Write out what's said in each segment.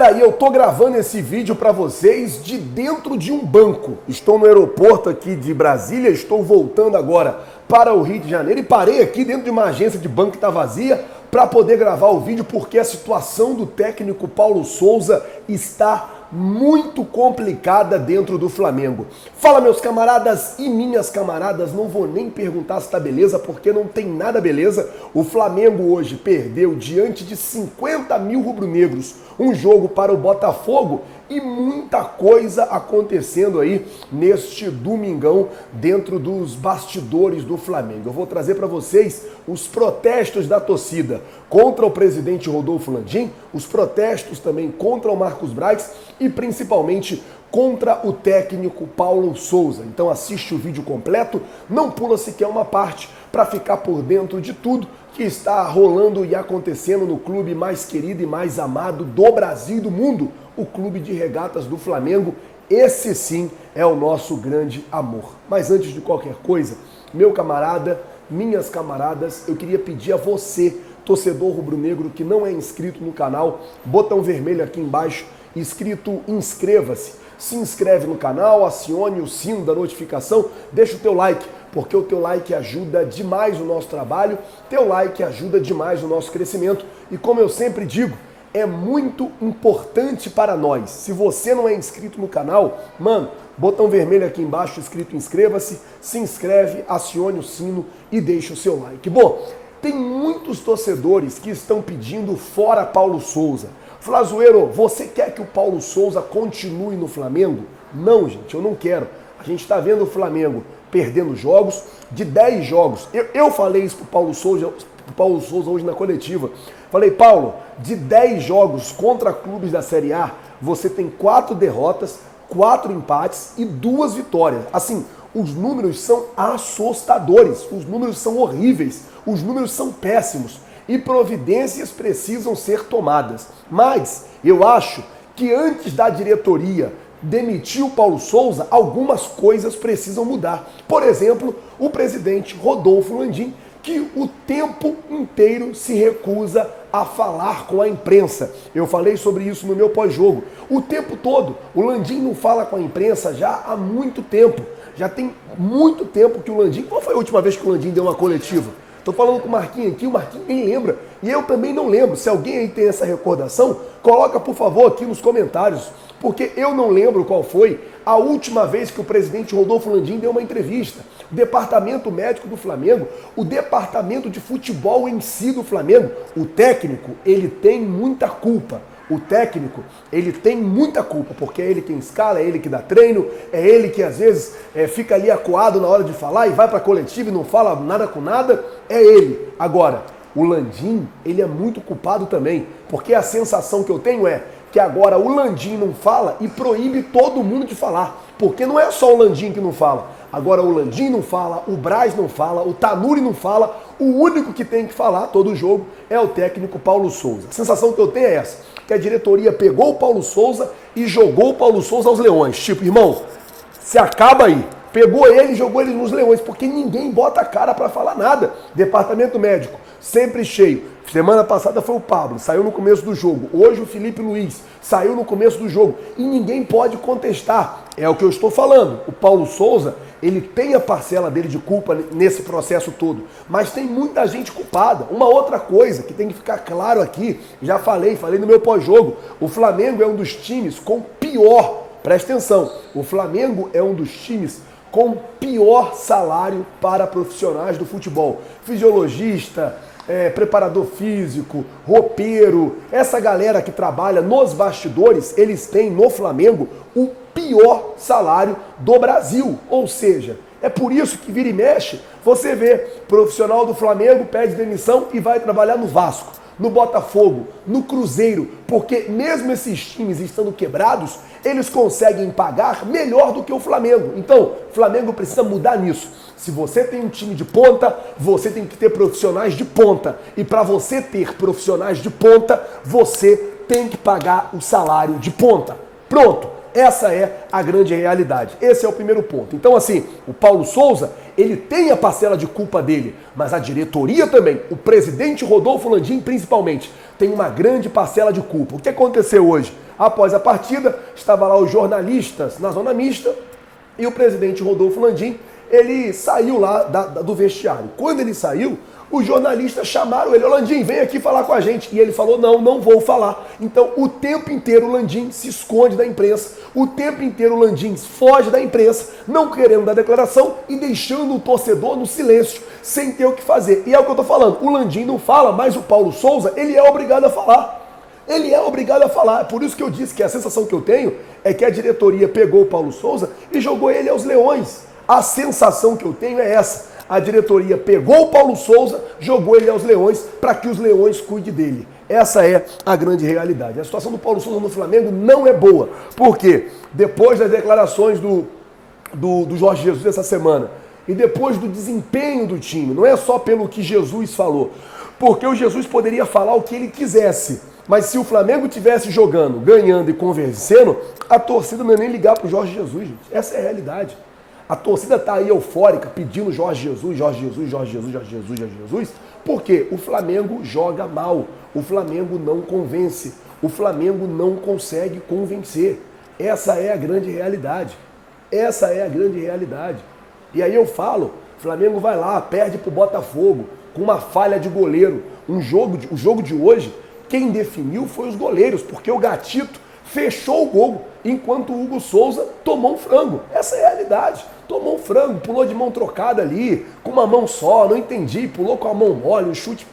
Aí eu tô gravando esse vídeo para vocês de dentro de um banco. Estou no aeroporto aqui de Brasília, estou voltando agora para o Rio de Janeiro e parei aqui dentro de uma agência de banco que está vazia para poder gravar o vídeo porque a situação do técnico Paulo Souza está muito complicada dentro do Flamengo. Fala, meus camaradas e minhas camaradas, não vou nem perguntar se tá beleza, porque não tem nada beleza. O Flamengo hoje perdeu diante de 50 mil rubro-negros um jogo para o Botafogo e muita coisa acontecendo aí neste domingão dentro dos bastidores do Flamengo. Eu vou trazer para vocês os protestos da torcida contra o presidente Rodolfo Landim, os protestos também contra o Marcos Braz e principalmente contra o técnico Paulo Souza. Então assiste o vídeo completo, não pula sequer uma parte para ficar por dentro de tudo que está rolando e acontecendo no clube mais querido e mais amado do Brasil e do mundo, o Clube de Regatas do Flamengo. Esse sim é o nosso grande amor. Mas antes de qualquer coisa, meu camarada, minhas camaradas, eu queria pedir a você, torcedor rubro-negro que não é inscrito no canal, botão vermelho aqui embaixo, escrito inscreva-se. Se inscreve no canal, acione o sino da notificação, deixa o teu like, porque o teu like ajuda demais o nosso trabalho, teu like ajuda demais o nosso crescimento e como eu sempre digo, é muito importante para nós. Se você não é inscrito no canal, mano, botão vermelho aqui embaixo escrito inscreva-se, se inscreve, acione o sino e deixa o seu like. Bom, tem muitos torcedores que estão pedindo fora Paulo Souza. Flazoeiro, você quer que o Paulo Souza continue no Flamengo? Não, gente, eu não quero. A gente está vendo o Flamengo perdendo jogos, de 10 jogos. Eu falei isso pro Paulo Souza hoje na coletiva. Falei, Paulo, de 10 jogos contra clubes da Série A, você tem 4 derrotas, 4 empates e 2 vitórias. Assim, os números são assustadores, os números são horríveis, os números são péssimos e providências precisam ser tomadas. Mas eu acho que antes da diretoria demitir o Paulo Souza, algumas coisas precisam mudar. Por exemplo, o presidente Rodolfo Landim, que o tempo inteiro se recusa a falar com a imprensa. Eu falei sobre isso no meu pós-jogo. O tempo todo, o Landim não fala com a imprensa já há muito tempo. Já tem muito tempo que o Landim... Qual foi a última vez que o Landim deu uma coletiva? Estou falando com o Marquinhos aqui, o Marquinhos nem lembra. E eu também não lembro. Se alguém aí tem essa recordação, coloca por favor aqui nos comentários. Porque eu não lembro qual foi a última vez que o presidente Rodolfo Landim deu uma entrevista. O departamento médico do Flamengo, o departamento de futebol em si do Flamengo, o técnico, ele tem muita culpa. O técnico, ele tem muita culpa, porque é ele quem escala, é ele que dá treino, é ele que às vezes fica ali acuado na hora de falar e vai para a coletiva e não fala nada com nada, é ele. Agora, o Landim, ele é muito culpado também, porque a sensação que eu tenho é que agora o Landim não fala e proíbe todo mundo de falar, porque não é só o Landim que não fala. Agora o Landim não fala, o Braz não fala, o Tanuri não fala, o único que tem que falar todo jogo é o técnico Paulo Souza. A sensação que eu tenho é essa, que a diretoria pegou o Paulo Souza e jogou o Paulo Souza aos leões. Tipo, irmão, se acaba aí. Pegou ele e jogou ele nos leões, porque ninguém bota a cara para falar nada. Departamento médico, sempre cheio. Semana passada foi o Pablo, saiu no começo do jogo. Hoje o Felipe Luiz saiu no começo do jogo. E ninguém pode contestar. É o que eu estou falando. O Paulo Souza, ele tem a parcela dele de culpa nesse processo todo. Mas tem muita gente culpada. Uma outra coisa que tem que ficar claro aqui, já falei no meu pós-jogo. O Flamengo é um dos times com pior, presta atenção, o Flamengo é um dos times com pior salário para profissionais do futebol. Fisiologista, preparador físico, roupeiro, essa galera que trabalha nos bastidores, eles têm no Flamengo o pior salário do Brasil. Ou seja, é por isso que vira e mexe, você vê profissional do Flamengo pede demissão e vai trabalhar no Vasco, no Botafogo, no Cruzeiro, porque mesmo esses times estando quebrados, eles conseguem pagar melhor do que o Flamengo. Então, o Flamengo precisa mudar nisso. Se você tem um time de ponta, você tem que ter profissionais de ponta. E para você ter profissionais de ponta, você tem que pagar o salário de ponta. Pronto. Essa é a grande realidade. Esse é o primeiro ponto. Então, assim, o Paulo Souza, ele tem a parcela de culpa dele, mas a diretoria também, o presidente Rodolfo Landim principalmente, tem uma grande parcela de culpa. O que aconteceu hoje? Após a partida, estava lá os jornalistas na zona mista e o presidente Rodolfo Landim, ele saiu lá do vestiário. Quando ele saiu, os jornalistas chamaram ele: Landim, vem aqui falar com a gente. E ele falou: não vou falar. Então, o tempo inteiro o Landim se esconde da imprensa, o tempo inteiro o Landim foge da imprensa, não querendo dar declaração e deixando o torcedor no silêncio, sem ter o que fazer. E é o que eu tô falando, o Landim não fala, mas o Paulo Souza, ele é obrigado a falar. Ele é obrigado a falar. Por isso que eu disse que a sensação que eu tenho é que a diretoria pegou o Paulo Souza e jogou ele aos leões. A sensação que eu tenho é essa. A diretoria pegou o Paulo Souza, jogou ele aos leões para que os leões cuidem dele. Essa é a grande realidade. A situação do Paulo Souza no Flamengo não é boa. Por quê? Depois das declarações do Jorge Jesus essa semana e depois do desempenho do time, não é só pelo que Jesus falou, porque o Jesus poderia falar o que ele quisesse, mas se o Flamengo tivesse jogando, ganhando e convencendo, a torcida não ia nem ligar para o Jorge Jesus, gente. Essa é a realidade. A torcida está aí eufórica, pedindo Jorge Jesus, Jorge Jesus, Jorge Jesus, Jorge Jesus, Jorge Jesus, porque o Flamengo joga mal, o Flamengo não convence, o Flamengo não consegue convencer. Essa é a grande realidade. Essa é a grande realidade. E aí eu falo, o Flamengo vai lá, perde para o Botafogo, com uma falha de goleiro. O jogo de hoje, quem definiu foi os goleiros, porque o Gatito fechou o gol, enquanto o Hugo Souza tomou um frango. Essa é a realidade. Tomou um frango, pulou de mão trocada ali, com uma mão só, não entendi, pulou com a mão mole, um chute,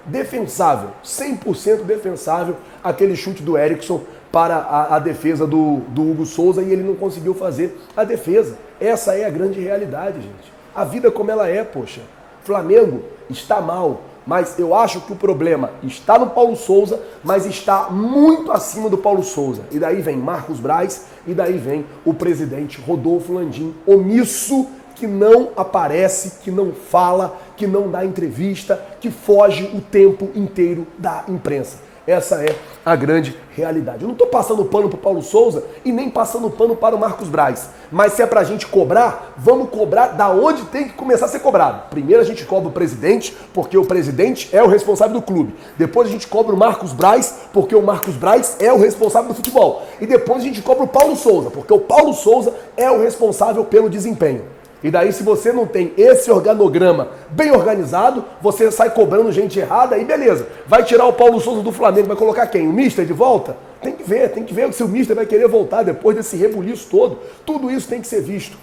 defensável, 100% defensável, aquele chute do Erickson para a defesa do Hugo Souza e ele não conseguiu fazer a defesa. Essa é a grande realidade, gente. A vida como ela é, poxa. Flamengo está mal, mas eu acho que o problema está no Paulo Souza, mas está muito acima do Paulo Souza. E daí vem Marcos Braz, e daí vem o presidente Rodolfo Landim, omisso, que não aparece, que não fala, que não dá entrevista, que foge o tempo inteiro da imprensa. Essa é a grande realidade. Eu não estou passando pano para o Paulo Souza e nem passando pano para o Marcos Braz. Mas se é para a gente cobrar, vamos cobrar da onde tem que começar a ser cobrado. Primeiro a gente cobra o presidente, porque o presidente é o responsável do clube. Depois a gente cobra o Marcos Braz, porque o Marcos Braz é o responsável do futebol. E depois a gente cobra o Paulo Souza, porque o Paulo Souza é o responsável pelo desempenho. E daí, se você não tem esse organograma bem organizado, você sai cobrando gente errada e beleza. Vai tirar o Paulo Souza do Flamengo, vai colocar quem? O Mister de volta? Tem que ver se o Mister vai querer voltar depois desse rebuliço todo. Tudo isso tem que ser visto.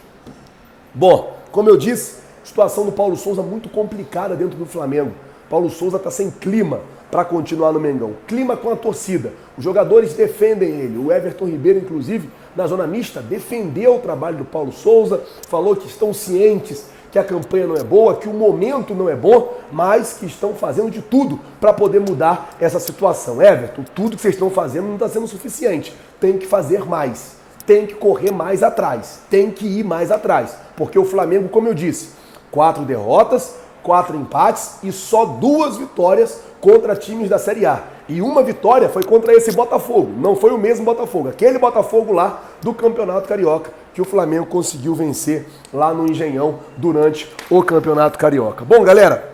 Bom, como eu disse, situação do Paulo Souza muito complicada dentro do Flamengo. Paulo Souza está sem clima para continuar no Mengão. Clima com a torcida. Os jogadores defendem ele. O Everton Ribeiro, inclusive, na zona mista, defendeu o trabalho do Paulo Souza, falou que estão cientes que a campanha não é boa, que o momento não é bom, mas que estão fazendo de tudo para poder mudar essa situação. Everton, tudo que vocês estão fazendo não está sendo suficiente. Tem que fazer mais. Tem que correr mais atrás. Tem que ir mais atrás. Porque o Flamengo, como eu disse, 4 derrotas, 4 empates e só 2 vitórias contra times da Série A. E uma vitória foi contra esse Botafogo. Não foi o mesmo Botafogo. Aquele Botafogo lá do Campeonato Carioca que o Flamengo conseguiu vencer lá no Engenhão durante o Campeonato Carioca. Bom, galera,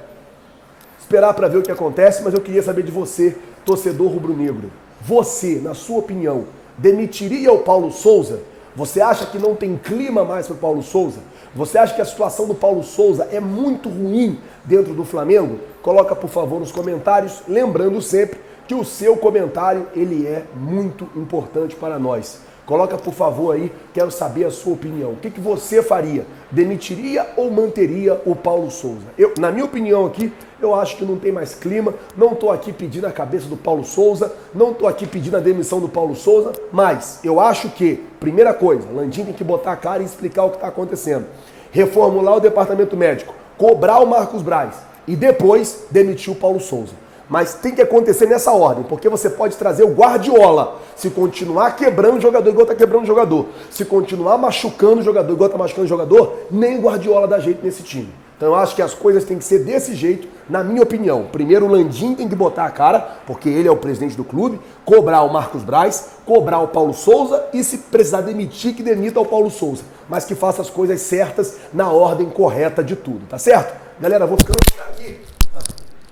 esperar para ver o que acontece, mas eu queria saber de você, torcedor rubro-negro. Você, na sua opinião, demitiria o Paulo Souza? Você acha que não tem clima mais para o Paulo Souza? Você acha que a situação do Paulo Souza é muito ruim dentro do Flamengo? Coloca, por favor, nos comentários, lembrando sempre que o seu comentário ele é muito importante para nós. Coloca, por favor, aí, quero saber a sua opinião. O que você faria? Demitiria ou manteria o Paulo Souza? Na minha opinião aqui, eu acho que não tem mais clima, não estou aqui pedindo a cabeça do Paulo Souza, não estou aqui pedindo a demissão do Paulo Souza, mas eu acho que, primeira coisa, Landim tem que botar a cara e explicar o que está acontecendo. Reformular o departamento médico, cobrar o Marcos Braz e depois demitir o Paulo Souza. Mas tem que acontecer nessa ordem, porque você pode trazer o Guardiola, se continuar quebrando o jogador igual está quebrando o jogador, se continuar machucando o jogador igual está machucando o jogador, nem o Guardiola dá jeito nesse time. Então eu acho que as coisas têm que ser desse jeito, na minha opinião. Primeiro o Landim tem que botar a cara, porque ele é o presidente do clube, cobrar o Marcos Braz, cobrar o Paulo Souza e se precisar demitir, que demita o Paulo Souza. Mas que faça as coisas certas na ordem correta de tudo, tá certo? Galera, vou ficando por aqui.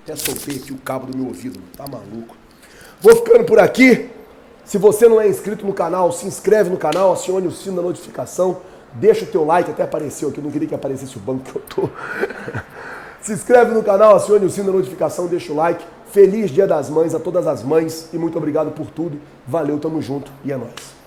Até soltei aqui o cabo do meu ouvido, tá maluco. Vou ficando por aqui. Se você não é inscrito no canal, se inscreve no canal, acione o sino da notificação, deixa o teu like, até apareceu aqui, eu não queria que aparecesse o banco que eu tô. Se inscreve no canal, acione o sino da notificação, deixa o like. Feliz Dia das Mães a todas as mães e muito obrigado por tudo. Valeu, tamo junto e é nóis.